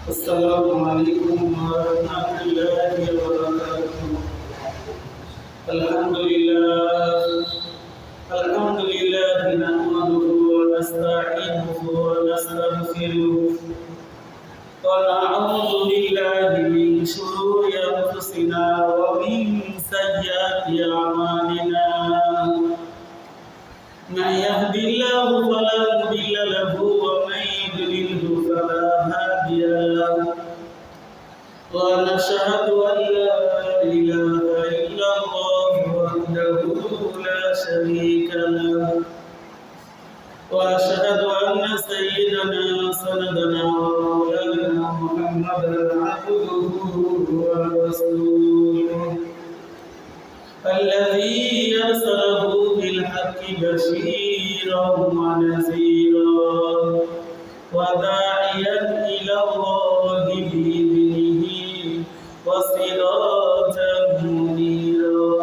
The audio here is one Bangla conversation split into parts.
السلام عليكم ورحمة الله وبركاته. الحمد لله نحمده ونستعينه ونستغفره ونعوذ بالله من شرور أنفسنا ومن سيئات أعمالنا. من يهد الله فلا مضل له ومن يضلل فلا هادي له ونشهد أن لا إله إلا الله وحده لا شريك له وأشهد أن سيدنا سندنا ومولانا محمدا عبده ورسوله الذي أرسله بالحق بشيرا ونذيرا وداعيا إلى الله بإذنه وسراجا منيرا.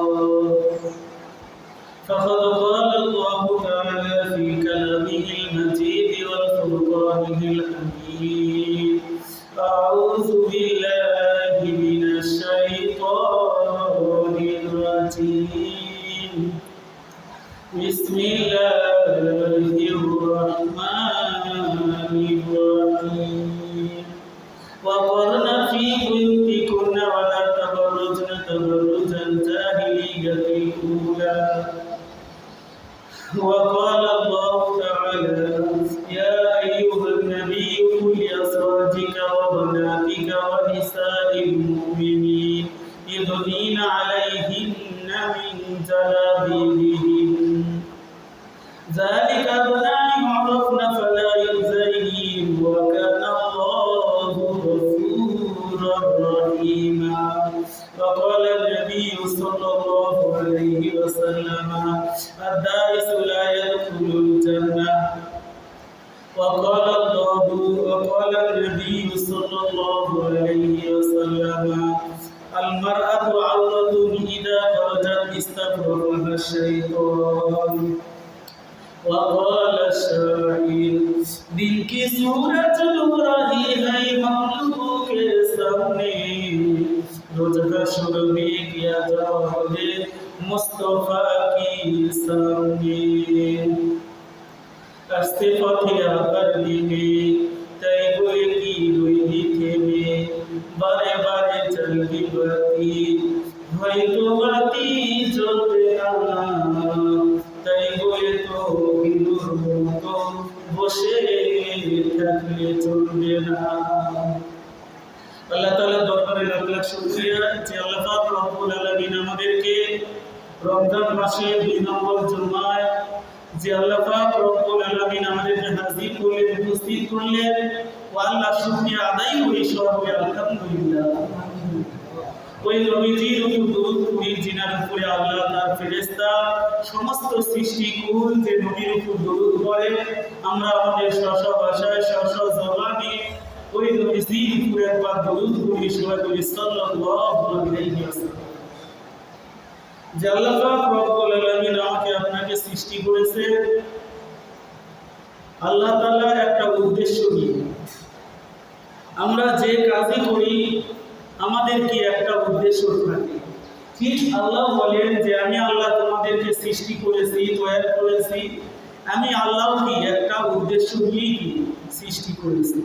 فقد قال الله تعالى في كلامه المجيد والفرقانه الحميد: أعوذ بالله من الشيطان الرجيم. بسم الله الرحمن الرحيم. وقرن في بيوتكن ولا تبرجن تبرج الجاهلية الأولى. وقال الله تعالى: يا أيها النبي قل لأزواجك وبناتك ونساء المؤمنين يدنين عليهن من جلابيبهن ذلك أدنى يعرفن فلا يؤذين وكان الله غفورا رحيما. وقال النبي صلى الله عليه وسلم: الدائس لا يدخل الجنة. وقال النبي صلى الله عليه وسلم: المرأة عورة إذا خرجت استبرأها الشيطان. وقال الشاعر: दिल की सूरज लो रही है हम लोगों के सामने, रोज हश्र में किया जाओगे मुस्तफा की सामने। रास्ते पथे आकर दिले तय हुए की रोई থেমে, बारे बारे चल की बाती হয়তো বাতি জ্বলবে না, তাই বলে তো বিন্দুর মতো বসে থাকলে চলবে না। আল্লাহ তাআলার দরবারে লাখ লাখ শুকরিয়া যে আল্লাহ পাক রব্বুল আলামিন আমাদেরকে রমজান মাসের 2 নম্বর জুমায় যে আল্লাহ পাক রব্বুল আলামিন আমাদেরকে হাজির করলেন, উপস্থিত করলেন। ও আল্লাহ শুকরিয়া আদায় করি সবাই আলহামদুলিল্লাহ। ওই নবীজির উপর দরুদ পড়ি যিনার উপরে আল্লাহ তার ফেরেশতা সমস্ত সৃষ্টিকুল যে নবীর উপর দরুদ পড়ে, আমরা আমাদের স্ব ভাষায় স্ব জবানে ওই নবীজির উপর একবার দরুদ পড়ি, সবাই বলি সাল্লাল্লাহু আলাইহি ওয়াসাল্লাম। যে আল্লাহ পাক রব্বুল আলামিন আমাকে আপনাকে সৃষ্টি করেছে আল্লাহ তাআলার একটা উদ্দেশ্য নিয়ে। আমরা যে কাজই করি আমাদের কি একটা উদ্দেশ্য থাকে। ঠিক আল্লাহ বলেন যে আমি আল্লাহ তোমাদেরকে সৃষ্টি করেছি, তৈরি করেছি। আমি আল্লাহ কি একটা উদ্দেশ্য নিয়ে কি সৃষ্টি করেছি।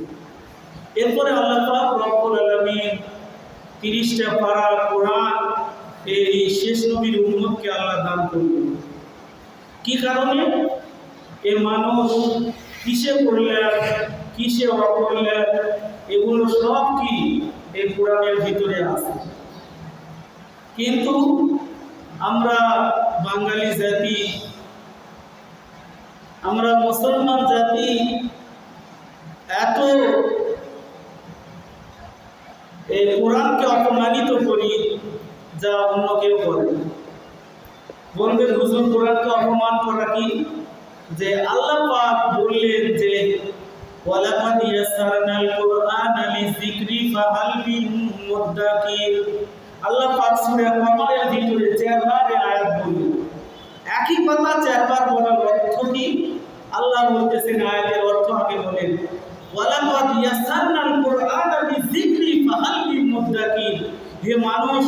এরপরে আল্লাহ পাক রব্বুল আলামিন 30টা পারা কোরআন এই শেষ নবীর উম্মতকে আল্লাহ দান করলেন। কি কারণে? এ মানুষ কিসে করলেন, কিসে অপরলেন, এগুলো সব কি এই কোরআনের ভিতরে আছে। কিন্তু আমরা বাঙালি জাতি, আমরা মুসলমান জাতি এত এই কোরআনকে অপমানিত করি যা অন্য কেউ করে। বলবেন হুজুর কোরআনকে অপমান করা কি? যে আল্লাহ পাক বললেন যে ওয়ালাকাদ ইয়াসসারনাল কুরআনা লিযিকরি ফাহাল মিন মুদ্দাকির। আল্লাহ পাক সূরা কমরের ভিতরে 4 বার আয়াত বললেন। একই কথা 4 বার বলার অর্থ কি? আল্লাহ বলতেছেন আয়াতের অর্থ আগে বলেন ওয়ালাকাদ ইয়াসসারনাল কুরআনা হে মানুষ,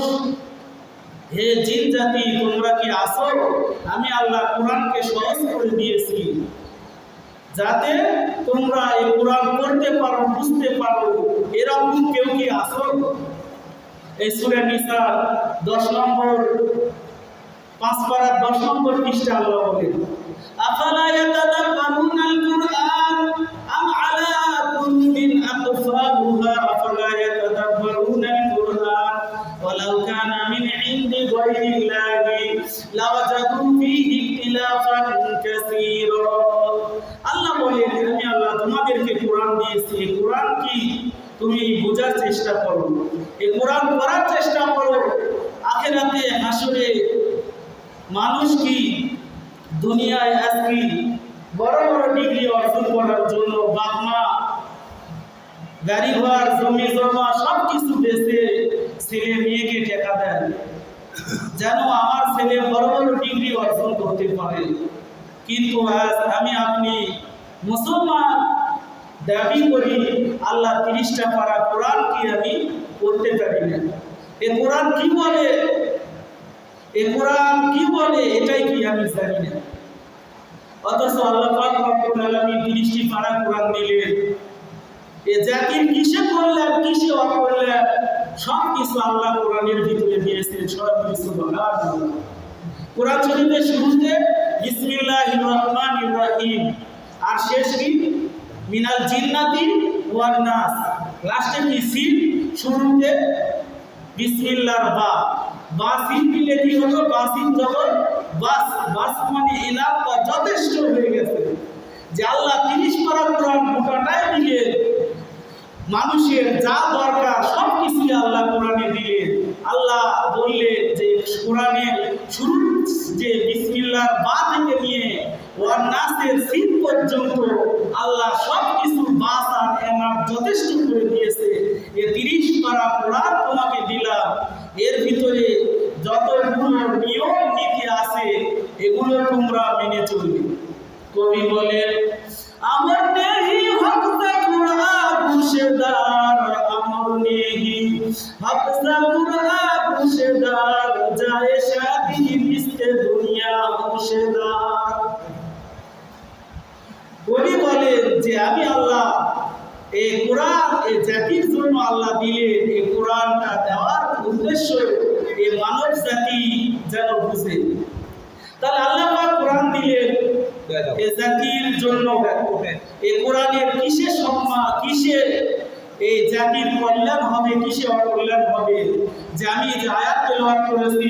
হে জিন জাতি, তোমরা কি আসো? আমি আল্লাহ কোরআনকে সহজ করে দিয়েছি যাতে তোমরা এই কোরআন পড়তে পারো, বুঝতে পারো। এরকম কেউ কি আসো? এই সূরা নিসা 10 নম্বর 5 পারা 10 নম্বর পৃষ্ঠা আল্লাহ বলেন, আফালা ইয়াতাদাব্বারুনাল কুরআন আম আলা কুল্লিন আকফারুহা আফালা ইয়াতাদাব্বারুনাল কুরআন ওয়ালাউ কানা মিন ইনদি গায়রিল্লাহি লাওয়াজাদু ফীহি ইখতিলাফান কাসীরা। আল্লাহ বলেন, আমি আল্লাহ তোমাদেরকে কোরআন দিয়েছি, এই কোরআন কি তুমি বোঝার চেষ্টা করো, এই কোরআন পড়ার চেষ্টা করো। আখিরাতে হাসরে মানুষ কি দুনিয়ায় আজকে বড় বড় ডিগ্রি অর্জন করার জন্য বাপ মা গাড়ি ঘর জমি জমা সব কিছু বেচে ছেলে মেয়েকে টাকা দেয় যেন আমার ছেলে বড় বড় ডিগ্রি অর্জন করতে পারে। কিন্তু আজ আমি আপনি মুসলমান দাবি করি আল্লাহ 30টা পারা কোরআন কি আমি পড়তে পারি না। এই কোরআন কি বলে, এই কোরআন কি বলে এটাই কি আমি জানি না। অথচ আল্লাহ পাক রব্বুল আলামিন 30টি পারা কোরআন দিলেন। এ জাতির কিসে করলেন, কিসে অকরলেন, সব কিছু আল্লাহ কোরআনের ভিতরে দিয়েছেন। সব কিছু সুবহানাল্লাহ। কোরআন শরীফের শুরুতে বিসমিল্লাহির রহমানির রহিম আর শেষ কি মিনাল জিন্নাতি ওয়ান নাস, লাস্টে কি সিন, শুরুতে বিসমিল্লাহর বা বা সিন দিলে কি হলো, বাসিন জবর বাস, বাস মানে এনাফ বা যথেষ্ট হয়ে গেছে। যে আল্লাহ 30 পারা কোরআন গোটাটাই দিয়ে মানুষের যা দরকার সব কিছু আল্লাহ কোরআনে দিলেন। আল্লাহ বললেন যে কোরআনের শুরু যে বিসমিল্লাহর বা থেকে নিয়ে ওয়ান নাসের সিন পর্যন্ত আল্লাহ সব কিছু বাস আর এনাফ যথেষ্ট করে দিয়েছে। এই 30 পারা কোরআন তোমাকে দিলাম, এর ভিতরে যতগুলো নিয়ম নীতি আছে এগুলো তোমরা মেনে চলবে। কবি বলেন, আমর নেহি হক সে কুরআন মুশদার, আমর নেহি হক সে কুরআন মুশদার, যায় শাদি মিস্তে দুনিয়া মুশদার। কবি বলেন যে আমি আল্লাহ এই কোরআন এই জাতির জন্য আল্লাহ দিলেন। এই কোরআনটা দেওয়ার উদ্দেশ্য এই মানব জাতি যেন বুঝে। তাহলে আল্লাহ পাক কোরআন দিলেন এই জাতির জন্য। এই কোরআনের কিসে সম্মান, কিসে এই জাতির কল্যাণ হবে, কিসে অকল্যাণ হবে। যে আমি যে আয়াত তেলাওয়াত করেছি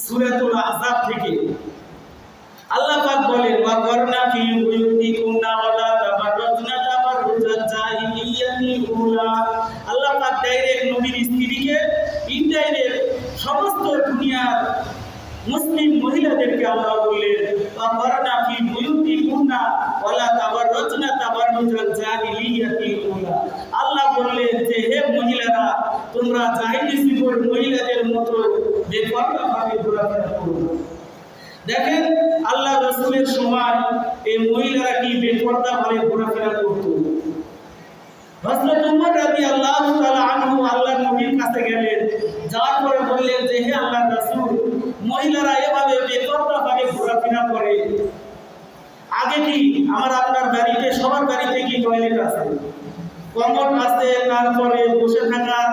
সূরাতুল আহজাব থেকে, আল্লাহ পাক বলেন, ওয়া করনা ফি বুয়ুতিকুন্না ওয়ালা তাবাররাজনা তাবাররুজাল জাহিলিয়াতিল উলা। আল্লাহ পাক ডাইরেক্ট নবীর স্ত্রীকে, ইনডাইরেক্ট সমস্ত দুনিয়ার মুসলিম মহিলাদেরকে আল্লাহ বললেন, ওয়া করনা ফি বুয়ুতিকুন্না ওয়ালা তাবাররাজনা তাবাররুজাল জাহিলিয়াতিল উলা। আল্লাহ বললেন যে হে মহিলারা, তোমরা জাহিলি যুগের মহিলাদের মতো বেপরোয়াভাবে ঘোরাফেরা করো না। দেখেন আল্লাহ রাসূলের সময় এই মহিলারা কি বেপরদা ভাবে ঘোরাফেরা করত। হযরত উমর রাদিয়াল্লাহু তাআলা আনহু আল্লাহর নবীর কাছে গেলেন, যাওয়ার পরে বললেন যে হে আল্লাহর রাসূল, মহিলারা এভাবে বেপরদা ভাবে ঘোরাফেরা করে, আগে কি আমার আপনার বাড়িতে সবার বাড়িতে কি টয়লেট আছে, কমোড আছে, তারপরে বসে থাকার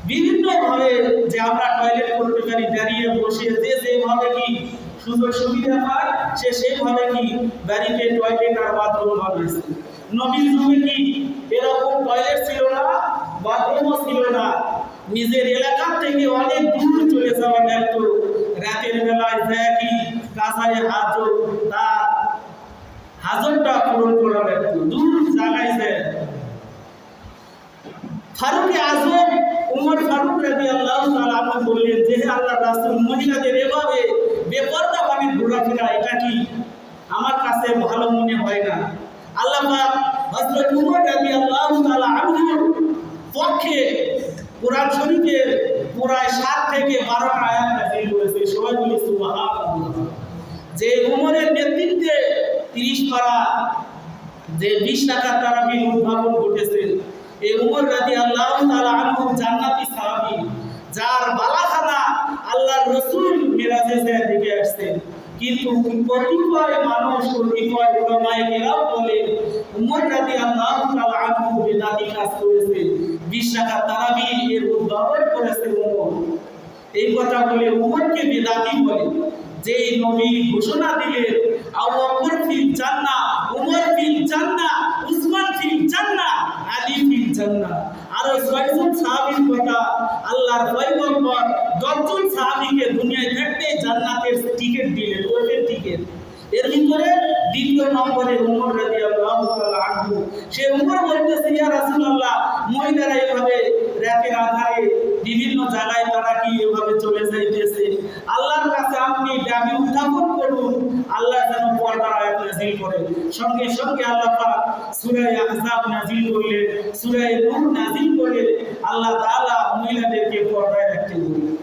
বিভিন্ন ভাবে যে আমরা টয়লেট করতে পারি, দাঁড়িয়ে বসে যে যেভাবে কি সুযোগ সুবিধা পায় সে সেইভাবে কি বাড়িতে টয়লেট আর বাথরুম বানিয়েছে। নবীর যুগে কি এরকম টয়লেট ছিল না, বাথরুমও ছিল না। নিজের এলাকা থেকে অনেক দূর চলে যাওয়া লাগতো। রাতের বেলায় যায় কি কাছায় হাজত, তার হাজতটা পূরণ করা লাগতো, দূর জায়গায় যায়। ফারুক আজম উমর ফারুক রাদিয়াল্লাহু তাআলা আনহু বললেন যে হে আল্লাহর রাসূল, মহিলাদের এভাবে বেপরদা ভাবে ঘোরাফেরা এটা কি আমার কাছে ভালো মনে হয় না। আল্লাহ পাক হযরত উমর রাদিয়াল্লাহু তাআলা আনহুর পক্ষে কোরআন শরীফের পুরায় 7 থেকে 12 আয়াত নাযিল করেছে। সবাই বলি সুবহানাল্লাহ। যে উমরের নেতৃত্বে 30 পারা যে 20 রাকাত তারাবির উদ্ভাবন ঘটেছে। এই উমর রাদিয়াল্লাহু তাআলা আনহু জান্নাতি সাহাবী, যার বালাখানা আল্লাহর রাসূল মিরাজে দিকে আসছেন। কিন্তু কতিপয় মানুষ, কতিপয় উলামায়ে কেরাম বলে উমর রাদিয়াল্লাহু তাআলা আনহু বিদাতি কাজ করেছে, 20 রাকাত তারাবি এর উদ্ভাবন করেছে উমর। এই কথা বলে উমরকে বিদাতি বলে। যেই নবী ঘোষণা দিলেন আবু বকর ফিল জান্নাহ, উমর ফিল জান্নাহ, উসমান ফিল জান্নাহ, আলী ফিল জান্নাহ, আর 6জন সাহাবীর কথা আল্লাহর পয়গম্বর 10 জন সাহাবীকে দুনিয়ায় থাকতে জান্নাতের টিকিট দিলেন, ওদের টিকিট। এর ভিতরে দ্বিতীয় নম্বরে উমর রাদিয়াল্লাহু তাআলা আনহু। সে উমর বলতেছে, ইয়া রাসূলুল্লাহ, মহিলারা এভাবে রাতের আধারে বিভিন্ন জায়গায় তারা কি এভাবে চলে যাইতেছে, আল্লাহর কাছে আপনি দাবি উত্থাপন করুন, আল্লাহ যেন পর্দা আয়াত নাযিল করেন। সঙ্গে সঙ্গে আল্লাহ পাক সূরা আহজাব নাযিল করলেন, সূরা নূর নাযিল করে আল্লাহ তাআলা মহিলাদেরকে পর্দায় রাখতে বললেন।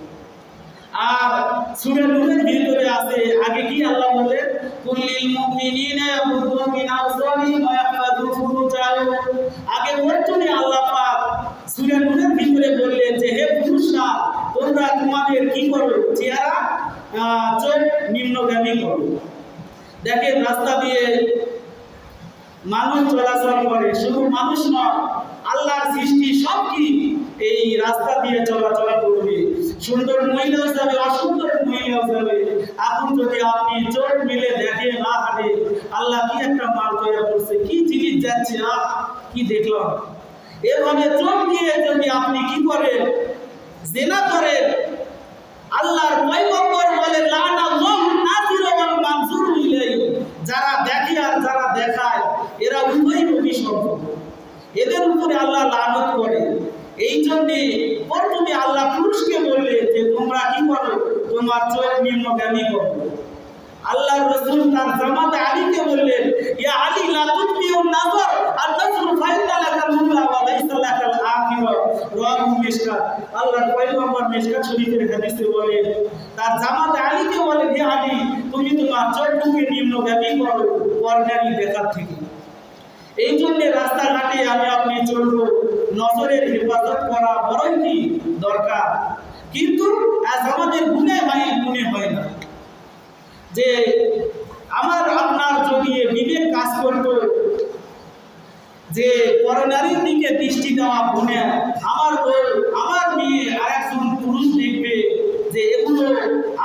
আর সূরা নূরের ভিতরে আছে, আগে কি আল্লাহ বলেন, কুল্লিল মুমিনিনা ইয়াগুদ্দু মিন আবসারিহিম ওয়া ইয়াহফাযু ফুরুজাহুম। আগে বলতেন আল্লাহ পাক সূরা নূরের ভিতরে বললেন যে হে পুরুষরা, তোমরা তোমাদের কি করো, চেহারা চোখ নিম্নগামী করো। দেখেন রাস্তা দিয়ে মানুষ চলাচল করে, শুধু মানুষ নয়, আল্লাহর সৃষ্টি সব কি এই রাস্তা দিয়ে চলাচল করবে। সুন্দর মহিলাও যাবে, অসুন্দর মহিলাও যাবে। এখন যদি আপনি চোখ মিলে দেখেন, আহারে আল্লাহ কি একটা মাল তৈরি করছে, কি জিনিস যাচ্ছে, কি দেখলাম। এভাবে চোখ দিয়ে যদি আপনি কি করেন, জিনা করেন, আল্লাহর পয়গম্বর বলে লানাল্লাহু নাযির ওয়াল মানজুর ইলাইহি, যারা দেখে আর যারা দেখায় এরা উভয়ই অভিশপ্ত, এদের উপরে আল্লাহ লানত করে। এই জন্যে প্রথমে আল্লাহ পুরুষকে বললে যে তোমরা কি করো, তোমার চোখ নিম্নগামী করো। আল্লাহর রাসূল তার জামাতে আলীকে বললেন, ইয়া আলী লা তুতিউন নাযর আর নাযর ফাইন্না লাকাল মুলা ওয়া লাইসা লাকাল আখিরা। রাওয়াহু মিশকাত। আল্লাহর পয়গম্বর মিশকাত শরীফের হাদিসে বলেন, তার জামাতে আলীকে বলেন, হে আলী, তুমি তোমার চোখকে নিম্নগামী করো পরনারী দেখার থেকে। এই জন্য রাস্তাঘাটে আমি আপনি চলবো, নজরের হেফাজত করা বড়ই কি দরকার। কিন্তু আজ আমাদের মনে হয় না যে আমার আপনার যদি বিবেক কাজ করত যে পরনারীর দিকে দৃষ্টি দেওয়া গুণে আমার মেয়ে আর একজন পুরুষ দেখবে যে এগুলো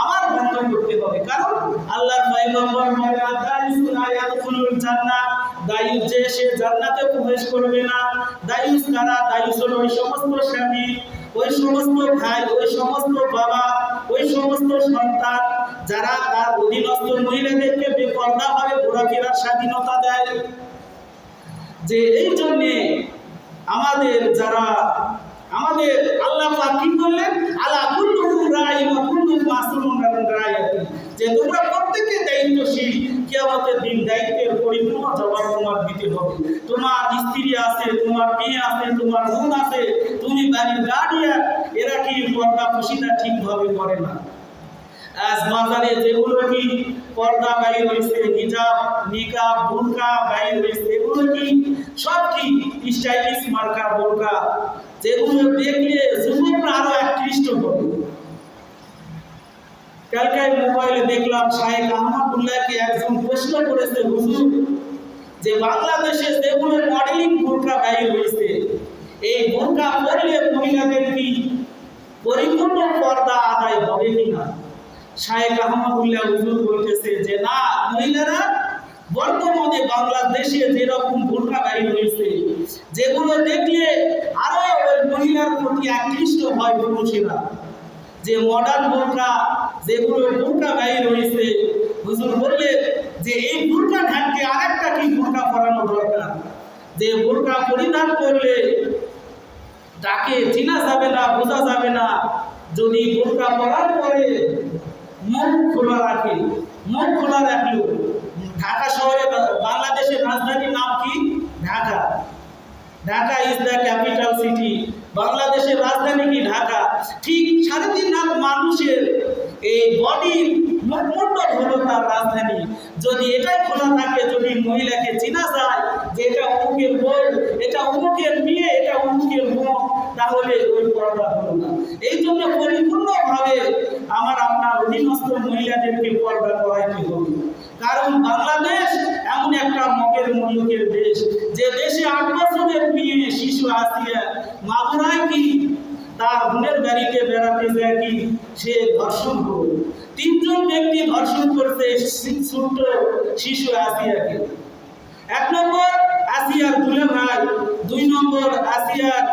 আমার বন্ধ করতে হবে। কারণ আল্লাহর পয়গম্বর বলেন, দায়ুস লা ইয়াদখুলুল জান্নাহ, দায়ুস যে সে জান্নাতে প্রবেশ করবে না। দায়ুস কারা? দায়ুস হলো ওই সমস্ত স্বামী, ওই সমস্ত ভাই, ওই সমস্ত বাবা, ওই সমস্ত সন্তান যারা তার অধীনস্থ মহিলাদেরকে বেপরদাভাবে ঘোরাফেরার স্বাধীনতা দেয়। যে এই জন্যে আমাদের আল্লাহ পাক কি করলেন, আলা কুল্লুকুম রাইন ওয়া কুল্লুকুম মাসউলুন আন রাইয়াতি, যে তোমরা প্রত্যেকে দায়িত্বশীল, কিয়ামতের দিন দায়িত্বের পরিপূর্ণ জবাব তোমার দিতে হবে। তোমার স্ত্রী আছে, তোমার মেয়ে আছে, তোমার বোন আছে, তুমি বাড়ির গার্ডিয়ান, এরা কি পর্দা পশিদা ঠিকভাবে করে না। আজ বাজারে যেগুলো কি পর্দা গায়ে রয়েছে, হিজাব, নিকাব, বুরকা গায়ে রয়েছে, এগুলো কি সব কি স্টাইলিশ মার্কা বোরকা, যেগুলো দেখলে যুবকরা আরো আকৃষ্ট হবে। কালকে মোবাইলে দেখলাম শাহেখ আহমদুল্লাহকে একজন প্রশ্ন করেছে, হুজুর, যে বাংলাদেশে যেগুলো মডেলিং বোরকা গায়ে রয়েছে, এই বোরকা পরলে মহিলাদের কি পরিপূর্ণ পর্দা আদায় হবে কিনা? শাহেখ আহমদুল্লাহ হুজুর বলতেছে যে না, মহিলারা বর্তমানে বাংলাদেশে যেরকম বোরকা গায়ে রয়েছে, যেগুলো দেখলে আরো ওই মহিলার প্রতি আকৃষ্ট হয় পুরুষেরা, যে মডার্ন বোরকা, যেগুলো বোরকা গায়ে রয়েছে, হুজুর বললেন যে এই বোরকা ঢাকতে আরেকটা কি বোরকা পরানো দরকার, যে বোরকা পরিধান করলে তাকে চেনা যাবে না, বোঝা যাবে না। যদি বোরকা পরার পরে মুখ খোলা রাখে, মুখ খোলা রাখলো। ঢাকা শহরে বাংলাদেশের রাজধানীর নাম কি? Dhaka. Dhaka is the capital city. বাংলাদেশের রাজধানী কি? ঢাকা। ঠিক 3.5 লাখ মানুষের এই বডির মুখমণ্ডল হলো তার রাজধানী। যদি এটাই খোলা থাকে, যদি মহিলাকে চেনা যায় যে এটা অমুকের বউ, এটা অমুকের মেয়ে, এটা অমুকের বোন, তাহলে ওই পর্দা হলো না। এই জন্য পরিপূর্ণভাবে আমার আপনার অধীনস্থ মহিলাদেরকে পর্দা করাইতে হবে। কারণ বাংলাদেশ এমন একটা মগের মুলুকের দেশ, যে দেশে 8 বছরের মেয়ে শিশু আসিয়া মাগুরায় কি তার বোনের বাড়িতে বেড়াতে যায় কি সে ধর্ষণ করে। 3 জন ব্যক্তি ধর্ষণ করতে ছোট্ট শিশু আসিয়াকে। 1 নম্বর আসিয়ার দুলে ভাই, 2 নম্বর আসিয়ার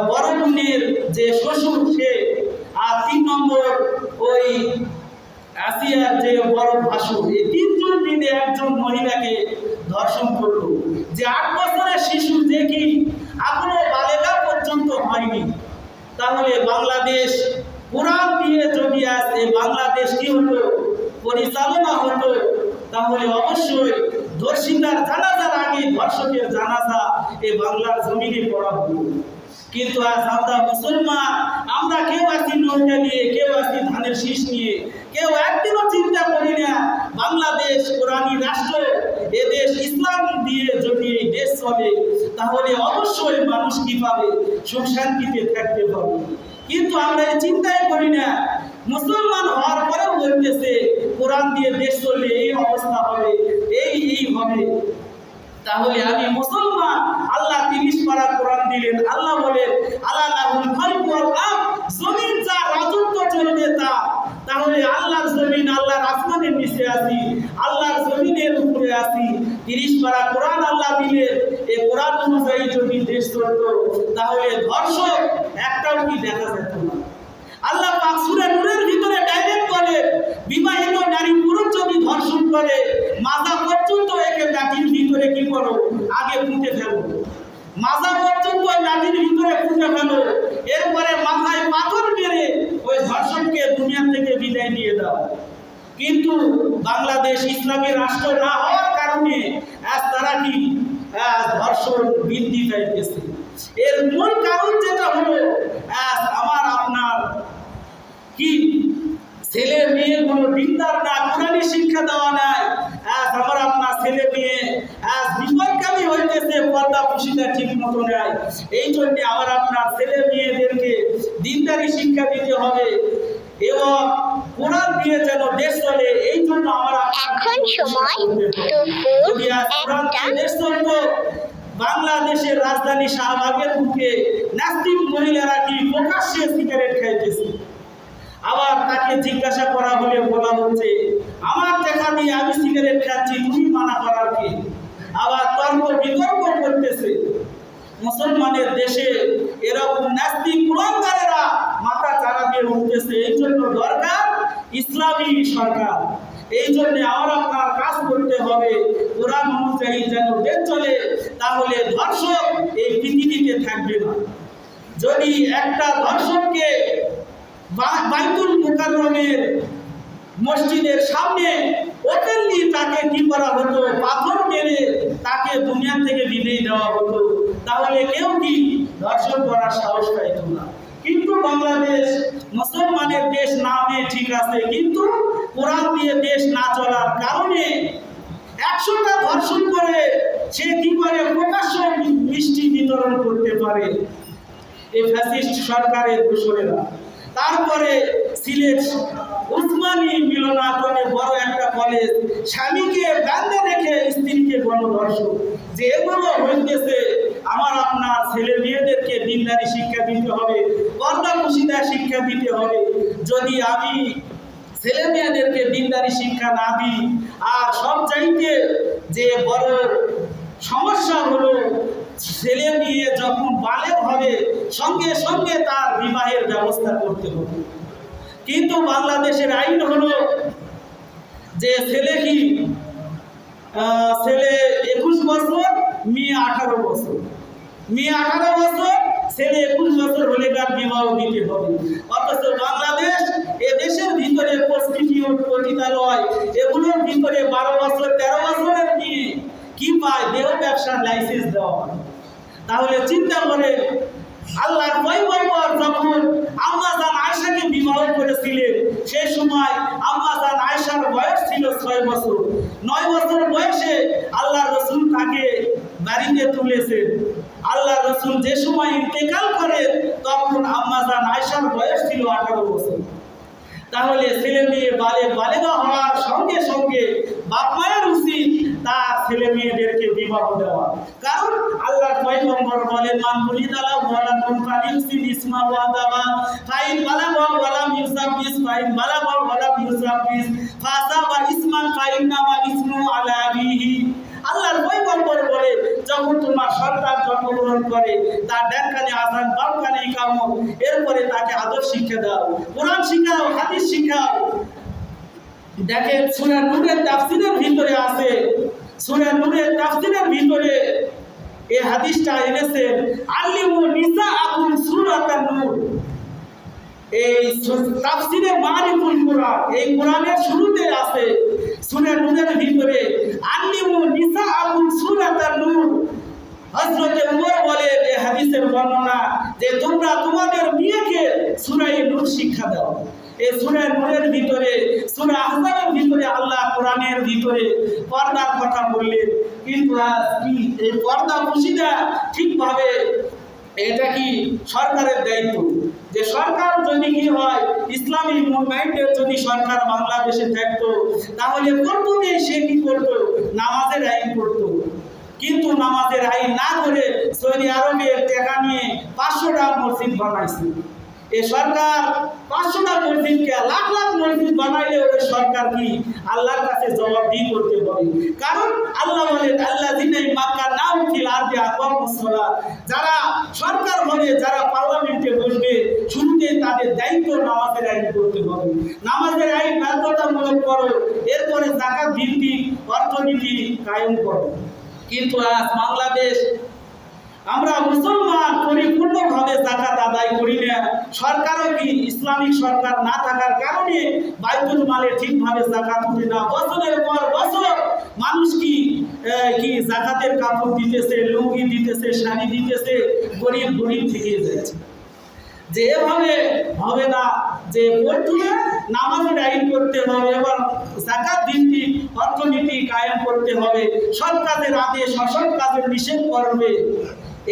বড় বোনের যে শ্বশুর সে, আর 3 নম্বর ওই আসিয়ার যে বড় ভাসুর। এই 3 জন মিলে একজন মহিলাকে ধর্ষণ করলো। যে 8 বছরের শিশু যে কি এখনো বালেগা পর্যন্ত হয়নি। তাহলে বাংলাদেশ কোরআন দিয়ে যদি আজ এই বাংলাদেশ কি হতো পরিচালনা হতো, তাহলে অবশ্যই ধর্ষিতার জানাজার আগে ধর্ষকের জানাজা এই বাংলার জমিনে পড়া হতো। কিন্তু আজ আমরা মুসলমান, আমরা কেউ আছি নৌকা নিয়ে, কেউ আছি ধানের শীষ নিয়ে, কেউ একদিনও চিন্তা করি না বাংলাদেশ কোরআনী রাষ্ট্র, এ দেশ ইসলাম দিয়ে যদি এই দেশ চলে তাহলে অবশ্যই মানুষ কি পাবে, সুখ শান্তিতে থাকতে পাবে। কিন্তু আমরা এই চিন্তাই করি না। মুসলমান হওয়ার পরেও বলতেছে কোরআন দিয়ে দেশ চললে এই অবস্থা হবে, এই হবে। তাহলে আমি মুসলমান, আল্লাহ 30 পারা কোরআন দিলেন। আল্লাহ বলেন আলালাহুল খালকু ওয়াল আমর, জমিন যা রাজত্ব চলবে তা। তাহলে আল্লাহর জমিন, আল্লাহর আসমানের নিচে আছি, আল্লাহর জমিনের উপরে আছি। 30 পারা কোরআন আল্লাহ দিলেন। এই কোরআন অনুযায়ী যদি দেশ চলতো তাহলে ধর্ষক একটাও কি দেখা যেত না। আল্লাহ পাক সূরা নূরের ভিতরে ডাইরেক্ট বলে বিবাহিত নারী পুরুষ যদি ধর্ষণ করে মাজা পর্যন্ত একে লাঠির ভিতরে কি করো, আগে পুঁতে ফেলো। মাজা পর্যন্ত লাঠির ভিতরে পুঁতে ফেলো, এরপরে মাথায় পাথর মেরে ওই ধর্ষককে দুনিয়া থেকে বিদায় দিয়ে দাও। কিন্তু বাংলাদেশ ইসলামী রাষ্ট্র না হওয়ার কারণে আজ তারা কি ধর্ষণ বৃদ্ধি পাইতেছে। এর মূল কারণ যেটা হলো আজ আমার আপনার কি ছেলে মেয়ে কোনো দিনদার না, কোরআনী শিক্ষা দেওয়া নাই। আজ আমার আপনার ছেলে মেয়ে আজ বিপদগামী হইতেছে, পর্দা পুশিটা ঠিক মতো নেয়। এই জন্য আমার আপনার ছেলে মেয়েদেরকে দিনদারি শিক্ষা দিতে হবে এবং কোরআন দিয়ে যেন দেশ চলে। এই জন্য আমরা এখন সময় দুপুর দেশ চলতো। বাংলাদেশের রাজধানী শাহবাগের বুকে নাস্তিক মহিলারা কি প্রকাশ্যে সিগারেট খাইতেছে। আবার তাকে জিজ্ঞাসা করা হলে বলা হচ্ছে আমার দেখা দিয়ে আমি সিগারেট খাচ্ছি, তুমি মানা করার কি? আবার তর্ক বিতর্ক করতেছে। মুসলমানের দেশে এরকম নাস্তিক কুলাঙ্গারেরা মাথা চারা দিয়ে উঠতেছে। এই জন্য দরকার ইসলামী সরকার। এই জন্য আমার আপনার কাজ করতে হবে কোরআন অনুযায়ী যেন দেশ চলে, তাহলে ধর্ষক এই পৃথিবীতে থাকবে না। যদি একটা ধর্ষককে বাইতুল মুকাররমের মসজিদের সামনে ওপেনলি তাকে কি করা হতো, পাথর মেরে তাকে দুনিয়া থেকে বিদায় দেওয়া হতো, তাহলে কেউ কি ধর্ষণ করার সাহস পাইত না। কিন্তু বাংলাদেশ মুসলমানের দেশ নামে ঠিক আছে, কিন্তু কোরআন দিয়ে দেশ না চলার কারণে 100টা ধর্ষণ করে সে কি করে প্রকাশ্য মিষ্টি বিতরণ করতে পারে এই ফ্যাসিস্ট সরকারের দোসরেরা। তারপরে সিলেট উসমানী মিলনায়তনে বড় একটা কলেজ, স্বামীকে বাঁধে রেখে স্ত্রীকে গণধর্ষণ। যে এগুলো হইতেছে আমার আপনার ছেলে মেয়েদেরকে দিনদারি শিক্ষা দিতে হবে, পর্দা পুশিদা শিক্ষা দিতে হবে। যদি আমি ছেলে মেয়েদেরকে দিনদারি শিক্ষা না দিই, আর সব চাইতে যে বড় সমস্যা হলো ছেলে মেয়ে যখন বালেগ হবে সঙ্গে সঙ্গে তার বিবাহের ব্যবস্থা করতে হবে। কিন্তু বাংলাদেশের আইন হলো যে ছেলে 21 বছর, মেয়ে 18 বছর, মেয়ে 18 বছর, ছেলে 21 বছর হলে তার বিবাহ দিতে হবে। অথচ বাংলাদেশ এ দেশের ভিতরে প্রস্টিটিউট, পতিতালয়, এগুলোর ভিতরে 12 বছর 13 বছরের মেয়ে কি পায়, দেহ ব্যবসার লাইসেন্স দেওয়া হয়। তাহলে চিন্তা করে আল্লাহর পয়গম্বর যখন আম্মা জান আয়েশাকে বিবাহ করেছিলেন সেই সময় আম্মা জান আয়েশার বয়স ছিল 6 বছর। 9 বছর বয়সে আল্লাহর রাসূল তাকে বাড়িতে তুলেছেন। আল্লাহর রাসূল রাসূল যে সময় ইন্তেকাল করেন তখন আম্মা জান আয়েশার বয়স ছিল 18 বছর। তাহলে ছেলে মেয়ে বালেগা হওয়ার সঙ্গে সঙ্গে বাপ মায়ের উচিত তার ছেলে মেয়েদেরকে বিবাহ দেওয়া। কারণ আল্লাহর পয়গম্বর বলেন, মান বুলিদালা ওয়ালাদুন ফালিউসিন ইসমা ওয়াদাবা ফাইন বালাগা ওয়ালাম ইউসাবিস ফাইন বালাগা ওয়ালাম ইউসাবিস ফাসাবা ইসমান ফাইন্নামা ইসমু আলা আবিহি। আল্লাহর পয়গম্বর বলে, যখন তোমার সন্তান জন্মগ্রহণ করে তার ডান কানে আযান বাম কানে ইকামত, এরপরে তাকে আদর্শ শিক্ষা দাও, কোরআন শিখাও, হাদিস শিখাও। দেখেন সূরা নূরের তাফসীরের ভিতরে আছে, সূরা নূরের তাফসীরের ভিতরে এই হাদিসটা এনেছেন, আল্লিমু নিসাআকুম সূরাতান নূর। এই তাফসীরে মারিফুল কুরআন, এই কোরআনের শুরুতে আছে সূরা নূরের ভিতরে আল্লিমু নিসাআকুম সূরাতান নূর। হযরত ওমর বলে এই হাদিসের বর্ণনা যে তোমরা তোমাদের মেয়েকে সূরা নূর শিক্ষা দাও। এই সূরা নূরের ভিতরে, সূরা আহজাবের ভিতরে আল্লাহ কোরআনের ভিতরে পর্দার কথা বললেন। কিন্তু আজ কি এই পর্দা মুশিদা ঠিকভাবে এটা কি সরকারের দায়িত্ব? যে সরকার যদি কি হয়, ইসলামী মুভমেন্টের যদি সরকার বাংলাদেশে থাকতো তাহলে প্রথমে সে কি করতো? নামাজের আইন করতো। কিন্তু নামাজের আইন না করে সৌদি আরবের টাকা নিয়ে 500টা মসজিদ বানাইছে। এই সরকার 500টা মসজিদকে লাখ লাখ মসজিদ বানাইলে ওই সরকার কি আল্লাহর কাছে জবাবদিহি করতে হবে। কারণ আল্লাহ বলেন, আল্লাযিনা মাক্কানাহুম ফিল আরদি আকামুস সালাত। যারা সরকার হবে, যারা পার্লামেন্টে বসবে, শুরুতে তাদের দায়িত্ব নামাজের আইন করতে হবে। নামাজের আইন বাধ্যতামূলক করো, এরপরে যাকাত ভিত্তিক অর্থনীতি কায়েম করো। কিন্তু আজ বাংলাদেশ আমরা মুসলমান পরিপূর্ণভাবে যাকাত আদায় করি না। সরকারও কি ইসলামিক সরকার না থাকার কারণে বাইতুল মালে ঠিকভাবে যাকাত উঠে না। বছরের পর বছর মানুষ কি যাকাতের কাপড় দিতেছে, লুঙ্গি দিতেছে, শাড়ি দিতেছে, গরিব থেকে যাচ্ছে। যে এভাবে হবে না, যে প্রথমে নামাজের আইন করতে হবে এবং যাকাত ভিত্তিক অর্থনীতি কায়েম করতে হবে। সৎ কাজের আদেশ, অসৎ কাজের নিষেধ করবে।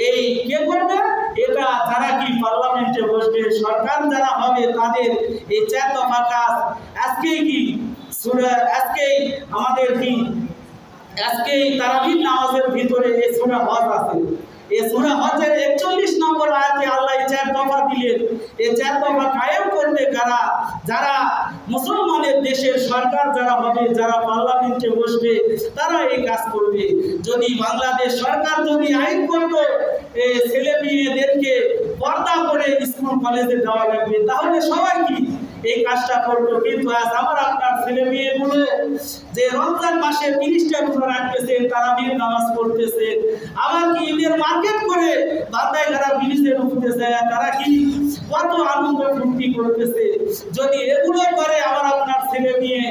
এই কে করবে? এটা যারা কি পার্লামেন্টে বসবে, সরকার যারা হবে, তাদের এই 4 দফা কাজ। আজকেই আমাদের কি আজকেই তারাবির নামাজের ভিতরে এই সূরা হজ আছে। এই সূরা হজের 41 নম্বর আয়াতে আল্লাহ 4 দফা দিলেন। এই 4 দফা কায়েম করবে কারা? যারা মুসলমানের দেশের সরকার যারা হবে, যারা পার্লামেন্টে বসবে, তারা এই কাজ করবে। যদি বাংলাদেশ সরকার যদি আইন করতো ছেলে মেয়েদেরকে পর্দা করে স্কুল কলেজে দেওয়া লাগবে, তাহলে সবাই কি এই কাজটা করতো। কিন্তু আজ আমার আপনার ছেলে মেয়েগুলো যে রমজান মাসে 30টা রোজা রাখতেছে, তারাবির নামাজ পড়তেছে, আবার কি ঈদের মার্কেট করে বান্দায় যারা ব্রিজে উঠতেছে, তারা কি কত আনন্দ ফুর্তি করতেছে। যদি এগুলো করে আমার আপনার ছেলে মেয়ে,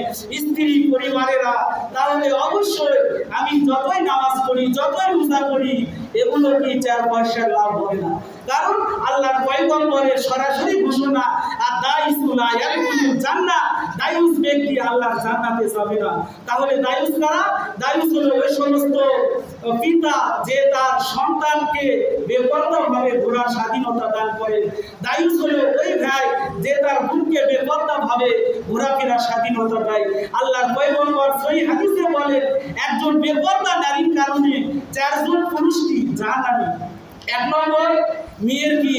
স্ত্রী, পরিবারেরা, তাহলে অবশ্যই আমি যতই নামাজ পড়ি, যতই রোজা করি, এগুলো কি 4 পয়সার লাভ হবে না। কারণ আল্লাহর পয়গম্বরের সরাসরি ঘোষণা, আর দায়ুসুলা ইয়াদখুলুল জান্নাহ, দায়ুস ব্যক্তি আল্লাহর জান্নাতে যাবে না। তাহলে দায়ুস কারা? দায়ুস হলো ওই সমস্ত পিতা যে তার সন্তানকে বেপরোয়াভাবে ঘোরার স্বাধীনতা দান করেন। দায়ুস হলো ওই ভাই যে তার বোনকে বেপরোয়াভাবে ঘোরাফেরার স্বাধীনতা দেয়। আল্লাহর পয়গম্বর সহিহ হাদিসে বলেন, একজন বেপরোয়া নারীর কারণে 4 জন পুরুষকে জাহান্নামী। 1 নম্বর মেয়ের কি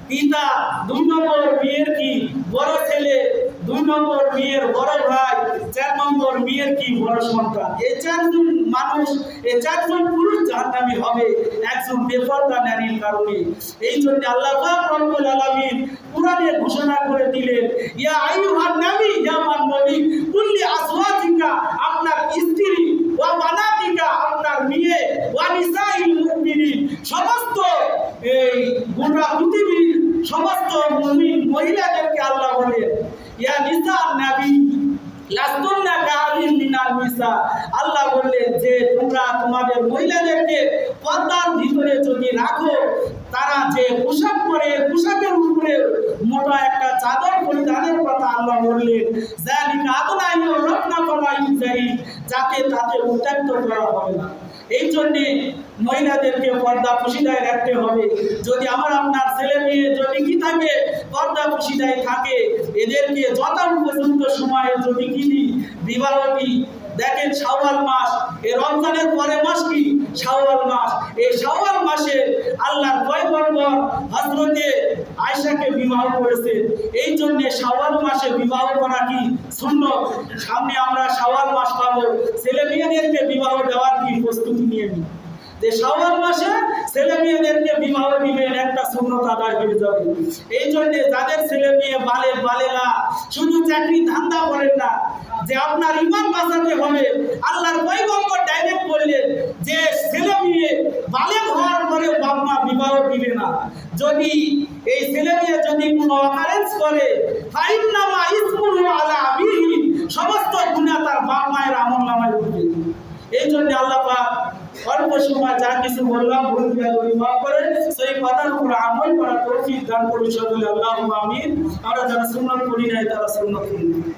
পিতা, 2 নম্বর মেয়ের কি বড় ছেলে, 2 নম্বর মেয়ের বড় ভাই, 4 নম্বর মেয়ের কি বড় সন্তান। এই 4 জন মানুষ, এই 4 জন পুরুষ জাহান্নামী হবে একজন বেপরোয়া নারীর কারণে। এই জন্য আল্লাহ পাক রব্বুল আলামিন কোরআনে ঘোষণা করে দিলেন, ইয়া আইয়ুহান নবী, ইয়া মান নবী, কুল্লি আজওয়াজিকা, আপনার স্ত্রী, ওয়া বানাতিকা, আপনার মেয়ে, ওয়া নিসাইল মুমিনিন, সমস্ত এই গোটা পৃথিবীর সমস্ত মুমিন মহিলাদেরকে আল্লাহ বলেন, ইয়া নিসান নবী লাস্তুন্না কাআলিন মিনাল নিসা। আল্লাহ বললেন যে তোমরা তোমাদের মহিলাদেরকে পর্দার ভিতরে যদি রাখো, তারা যে পোশাক পরে, পোশাকের উপরে মোটা একটা চাদর পরিধানের কথা আল্লাহ বললেন, যালিকা আদনা ইউরাফনা ফালা ইউজারি, যাতে তাতে উত্ত্যক্ত করা হবে না। এই জন্যে মহিলাদেরকে পর্দা পুশিদায় রাখতে হবে। যদি আমার আপনার ছেলে মেয়ে যদি কি থাকে পর্দা পুশিদায় থাকে, এদেরকে যথাপর্যন্ত সময়ে যদি কি বিবাহ দিই। দেখেন শাওয়াল মাস, এই রমজানের পরে মাস কি শাওয়াল মাস। এই শাওয়াল মাসে আল্লাহর পয়গম্বর হযরতে আয়েশাকে বিবাহ করেছে। এই জন্য শাওয়াল মাসে বিবাহ করা কি সুন্নাত। সামনে আমরা শাওয়াল মাস পাবো, ছেলে মেয়েদেরকে বিবাহ দেওয়ার কি প্রস্তুতি নিয়ে নিই যে শাওয়াল মাসে ছেলে মেয়েদেরকে বিবাহ দিবেন, একটা সুন্নাত আদায় হয়ে যাবে। এই জন্য যাদের ছেলে মেয়ে বালেগা শুধু চাকরি ধান্দা করেন না, যে আপনার ঈমান বাঁচাতে হবে। আল্লাহর পয়গম্বর ডাইরেক্ট বললেন যে ছেলে মেয়ে বালেগ হওয়ার পরে বাপ মা বিবাহ দিবে না। যদি এই ছেলে মেয়ে যদি কোনো অকারেন্স করে ফাইন্নামা ইসমুহু আলা আবিহি, সমস্ত গুনাহ তার বাপ মায়ের আমলনামায় উঠবে। এই জন্য আল্লাহ পাক অল্প সময় যা কিছু বললাম ভুল ত্রুটি মাফ করেন, সেই কথার উপর আমল করার তৌফিক দান করুন সকলে। আল্লাহুম্মা আমিন। আমরা যারা সুন্নাত করি নাই তারা সুন্নাত করি।